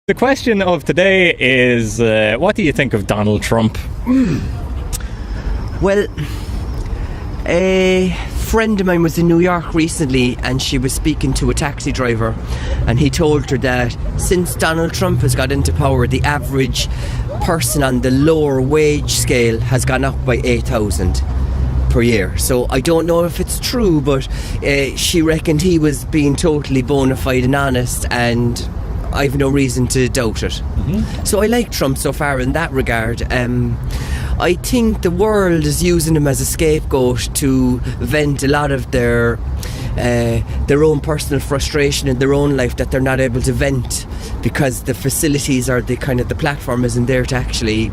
The question of today is, what do you think of Donald Trump? Well, a friend of mine was in New York recently, and she was speaking to a taxi driver, and he told her that since Donald Trump has got into power, the average person on the lower wage scale has gone up by 8,000 per year. So I don't know if it's true, but she reckoned he was being totally bona fide and honest, and I've no reason to doubt it. Mm-hmm. So I like Trump so far in that regard. I think the world is using him as a scapegoat to vent a lot of their own personal frustration in their own life that they're not able to vent because the facilities or the platform isn't there to actually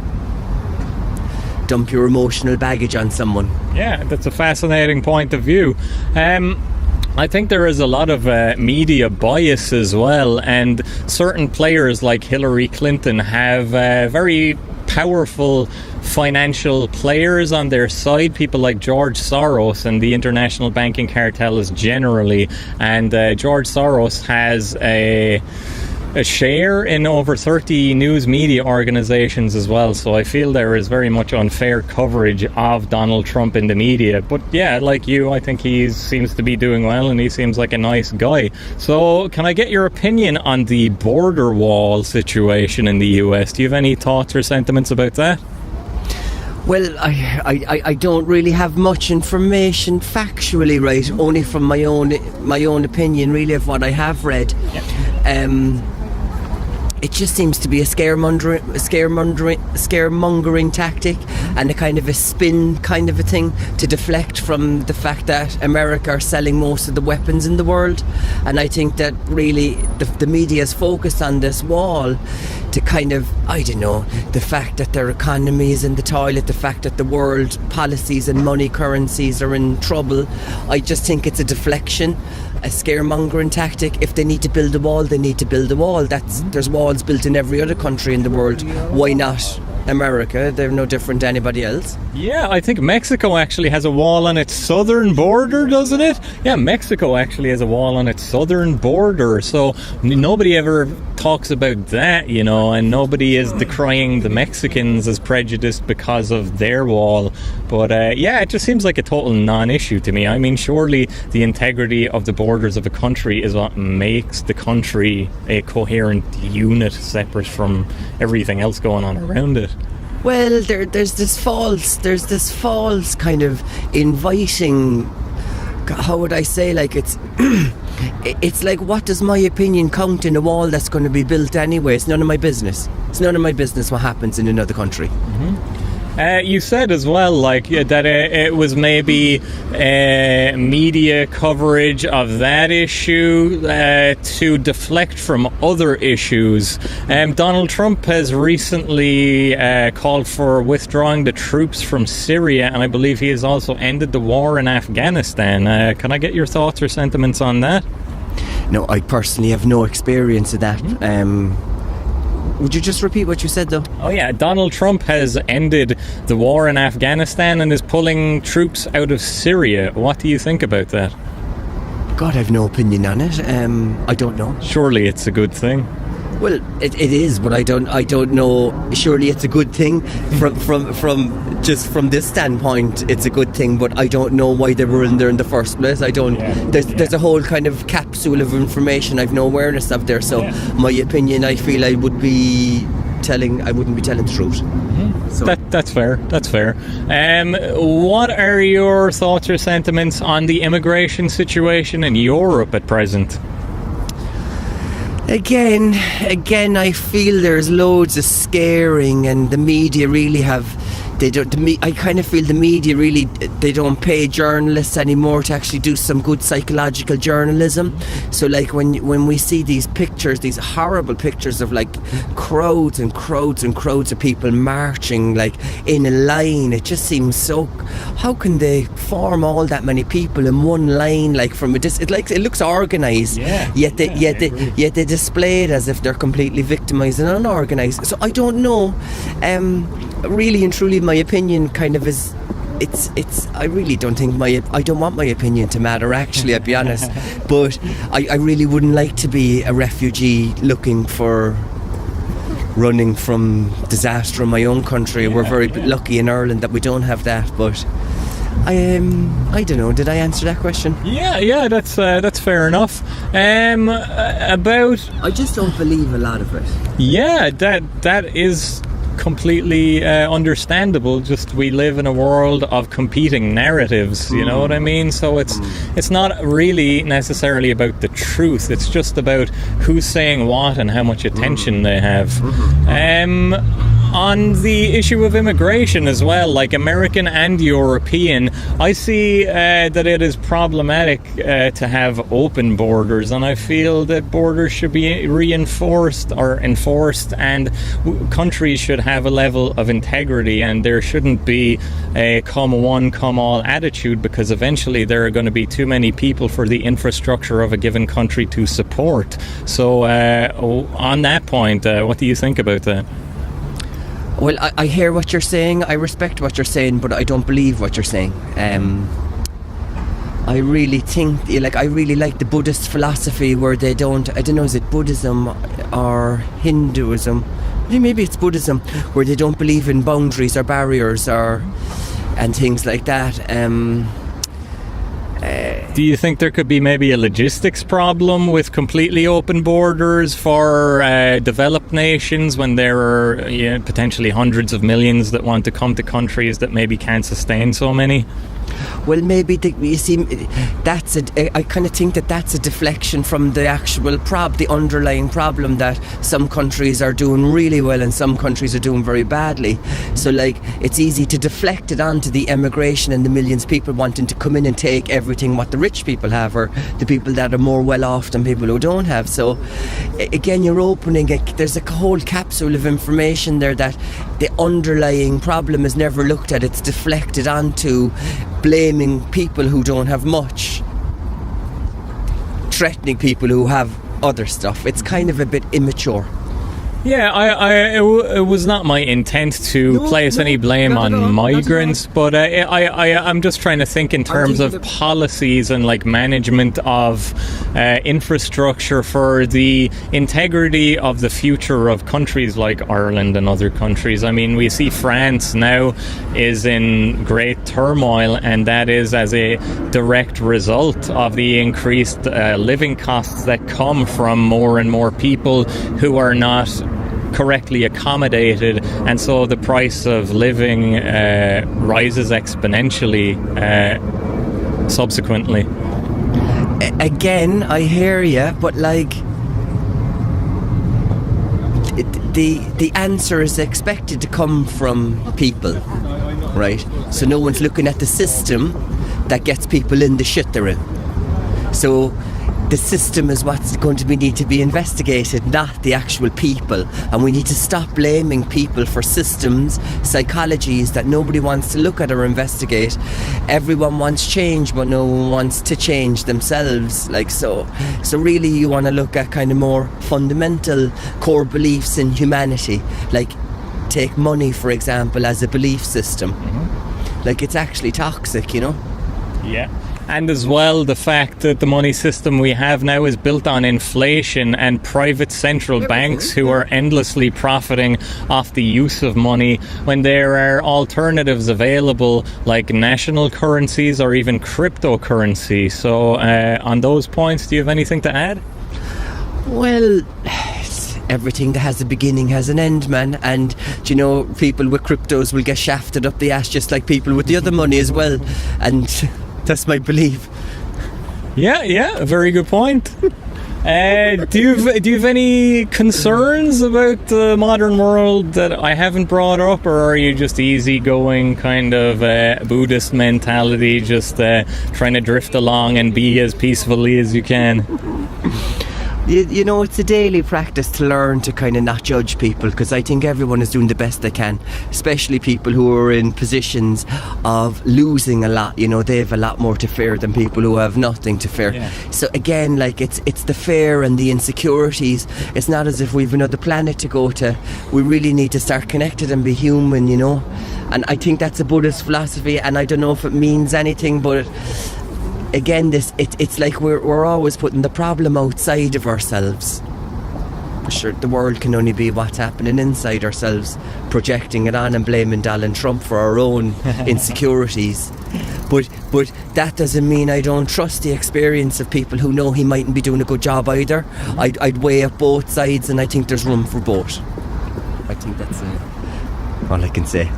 dump your emotional baggage on someone. Yeah, that's a fascinating point of view. I think there is a lot of media bias as well, and certain players like Hillary Clinton have very powerful financial players on their side, people like George Soros and the international banking cartels generally, and George Soros has a share in over 30 news media organizations as well, so I feel there is very much unfair coverage of Donald Trump in the media. But yeah, like you, I think he seems to be doing well and he seems like a nice guy. So can I get your opinion on the border wall situation in the US? Do you have any thoughts or sentiments about that? Well, I don't really have much information factually, right? Only from my own opinion, really, of what I have read. Yeah. It just seems to be a scaremongering tactic, and a kind of a spin kind of a thing to deflect from the fact that America are selling most of the weapons in the world. And I think that really the media is focused on this wall to kind of, I don't know, the fact that their economy is in the toilet, the fact that the world policies and money currencies are in trouble. I just think it's a deflection, a scaremongering tactic. If they need to build a wall, they need to build a wall. There's walls built in every other country in the world. Why not America? They're no different to anybody else. Yeah, I think Mexico actually has a wall on its southern border, doesn't it? Yeah, Mexico actually has a wall on its southern border, so nobody ever talks about that, you know, and nobody is decrying the Mexicans as prejudiced because of their wall. But yeah, it just seems like a total non-issue to me. I mean, surely the integrity of the borders of a country is what makes the country a coherent unit separate from everything else going on around it. Well, there's this false kind of inviting, how would I say, like it's like, what does my opinion count in a wall that's going to be built anyway? It's none of my business. It's none of my business what happens in another country. Mm-hmm. You said as well, like, that it was maybe media coverage of that issue to deflect from other issues. Donald Trump has recently called for withdrawing the troops from Syria, and I believe he has also ended the war in Afghanistan. Can I get your thoughts or sentiments on that? No, I personally have no experience of that. Would you just repeat what you said, though? Oh yeah, Donald Trump has ended the war in Afghanistan and is pulling troops out of Syria. What do you think about that? God, I have no opinion on it. I don't know. Surely it's a good thing. Well, it is, but I don't know. Surely it's a good thing from this standpoint. It's a good thing, but I don't know why they were in there in the first place. I don't. There's a whole kind of capsule of information I've no awareness of there. So my opinion, I feel I wouldn't be telling the truth. Mm-hmm. So that's fair. That's fair. What are your thoughts or sentiments on the immigration situation in Europe at present? Again, I feel there's loads of scaring, and the media really I kind of feel the media really, they don't pay journalists anymore to actually do some good psychological journalism. So like when we see these pictures, these horrible pictures of like crowds and crowds and crowds of people marching like in a line, it just seems so, how can they form all that many people in one line, like from a distance? It looks organised, yet they display it as if they're completely victimised and unorganised. So I don't know. Really and truly, my opinion kind of is it's I really don't think I don't want my opinion to matter, actually, I'd be honest. But I really wouldn't like to be a refugee running from disaster in my own country. We're very lucky in Ireland that we don't have that, but I don't know, did I answer that question? Yeah, that's fair enough. About... I just don't believe a lot of it. Yeah, that is completely understandable. Just we live in a world of competing narratives, you know what I mean? So it's not really necessarily about the truth, it's just about who's saying what and how much attention they have. On the issue of immigration as well, like American and European, I see that it is problematic to have open borders, and I feel that borders should be reinforced or enforced, and countries should have a level of integrity, and there shouldn't be a come one, come all attitude, because eventually there are going to be too many people for the infrastructure of a given country to support. So on that point, what do you think about that? Well, I hear what you're saying, I respect what you're saying, but I don't believe what you're saying. I really think, I really like the Buddhist philosophy where they don't, I don't know, is it Buddhism or Hinduism? Maybe it's Buddhism, where they don't believe in boundaries or barriers and things like that. Do you think there could be maybe a logistics problem with completely open borders for developed nations when there are potentially hundreds of millions that want to come to countries that maybe can't sustain so many? Well, maybe you see, I kind of think that's a deflection from the actual the underlying problem, that some countries are doing really well and some countries are doing very badly. So it's easy to deflect it onto the emigration and the millions of people wanting to come in and take everything what the rich people have, or the people that are more well off than people who don't have. So again, you're opening there's a whole capsule of information there that the underlying problem is never looked at. It's deflected onto blaming people who don't have much, threatening people who have other stuff. It's kind of a bit immature. Yeah, it was not my intent to place any blame on migrants, but I'm just trying to think in terms of policies and management of infrastructure for the integrity of the future of countries like Ireland and other countries. I mean, we see France now is in great turmoil, and that is as a direct result of the increased living costs that come from more and more people who are not correctly accommodated, and so the price of living rises exponentially subsequently. Again, I hear you, but the answer is expected to come from people, right? So no one's looking at the system that gets people in the shit they're in. So the system is what's going to need to be investigated, not the actual people. And we need to stop blaming people for systems, psychologies that nobody wants to look at or investigate. Everyone wants change, but no one wants to change themselves. So really you want to look at kind of more fundamental core beliefs in humanity. Take money, for example, as a belief system. It's actually toxic, Yeah. And as well, the fact that the money system we have now is built on inflation and private central banks who are endlessly profiting off the use of money, when there are alternatives available like national currencies or even cryptocurrency. So on those points, do you have anything to add? Well, everything that has a beginning has an end, man. And people with cryptos will get shafted up the ass just like people with the other money as well. And that's my belief. Yeah, a very good point. Do you have any concerns about the modern world that I haven't brought up, or are you just easygoing kind of Buddhist mentality, just trying to drift along and be as peacefully as you can? It's a daily practice to learn to kind of not judge people, because I think everyone is doing the best they can, especially people who are in positions of losing a lot. They have a lot more to fear than people who have nothing to fear. Yeah. So again, it's the fear and the insecurities. It's not as if we've another planet to go to. We really need to start connected and be human, And I think that's a Buddhist philosophy, and I don't know if it means anything, but again, it's like we're always putting the problem outside of ourselves. Sure, the world can only be what's happening inside ourselves, projecting it on and blaming Donald Trump for our own insecurities. But that doesn't mean I don't trust the experience of people who know he mightn't be doing a good job either. I'd weigh up both sides, and I think there's room for both. I think that's all I can say.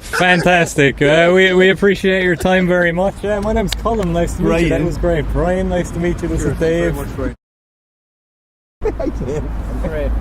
Fantastic. We appreciate your time very much. My name's Colin. Nice to meet you. That was great. Brian, nice to meet you. This is Dave. I did. Great.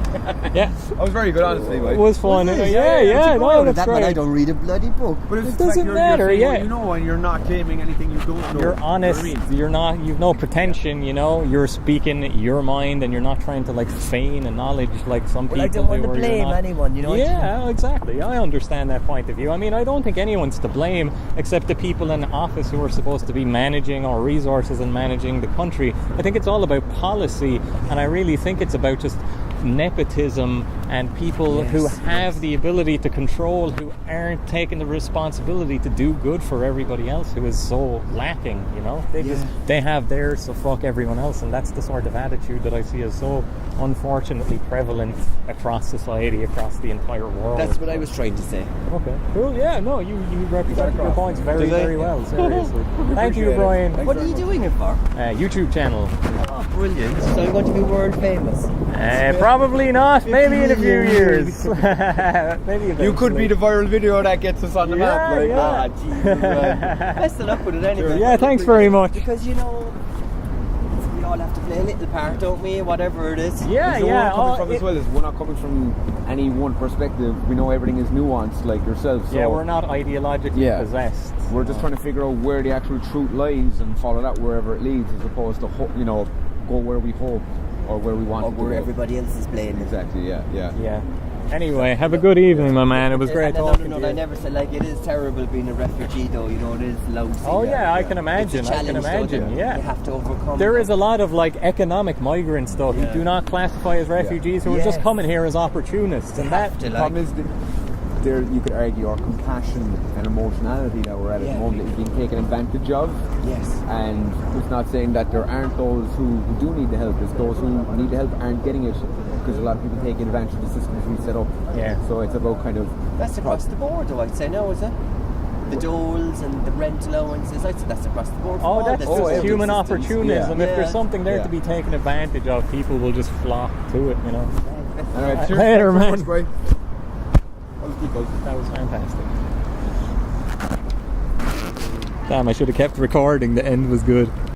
Yeah. I was very good, honestly. It was fun. Yeah, no, that's great. But I don't read a bloody book. But it doesn't matter, you're yeah. You know, and you're not claiming anything you don't know. You're honest. You're not. You've no pretension. You know. You're speaking your mind, and you're not trying to like feign a knowledge like some people I don't want do. to blame anyone, you know. Yeah, exactly. I understand that point of view. I mean, I don't think anyone's to blame except the people in office who are supposed to be managing our resources and managing the country. I think it's all about policy, and I really think it's about just nepotism and people who have the ability to control, who aren't taking the responsibility to do good for everybody else, who is so lacking, you know. They have theirs, so fuck everyone else, and that's the sort of attitude that I see as so unfortunately prevalent across society, across the entire world. That's what I was trying to say. Okay, cool. Yeah, no, you represent your points very well, seriously. Thank you, Brian. What are you doing it for? YouTube channel. Oh, brilliant. So you're going to be world famous? Probably not. Maybe in a few years. Maybe You could be the viral video that gets us on the map. Like, Jesus, best of luck with it anyway. Yeah, thanks very much. Because, you know, we all have to play a little part, don't we? Whatever it is. Yeah. We're coming from as well as we're not coming from any one perspective. We know everything is nuanced, like yourself. So yeah, we're not ideologically possessed. We're just trying to figure out where the actual truth lies and follow that wherever it leads, as opposed to go where we hope or where we want. Or where everybody else is blaming. Exactly. Yeah. Anyway, have a good evening, my man. It was great talking to you. I never said, like, it is terrible being a refugee, though. You know, it is lousy. Oh yeah, I can imagine. It's a challenge, Yeah, you have to overcome. There is a lot of like economic migrants, though, who do not classify as refugees, who are just coming here as opportunists, and that the problem is that there you could argue our compassion and emotionality that we're at the moment is being taken advantage of. Yes. And it's not saying that there aren't those who do need the help. It's those who need the help aren't getting it because a lot of people take advantage of the systems we set up. Yeah. So it's about kind of... That's across the board, though, I'd say. No, is it? The doles and the rent allowances, I'd say that's across the board. Oh, that's just human opportunism. Yeah. If there's something there to be taken advantage of, people will just flock to it, you know. All right, cheers. Later, man. That was fantastic. Damn, I should have kept recording. The end was good.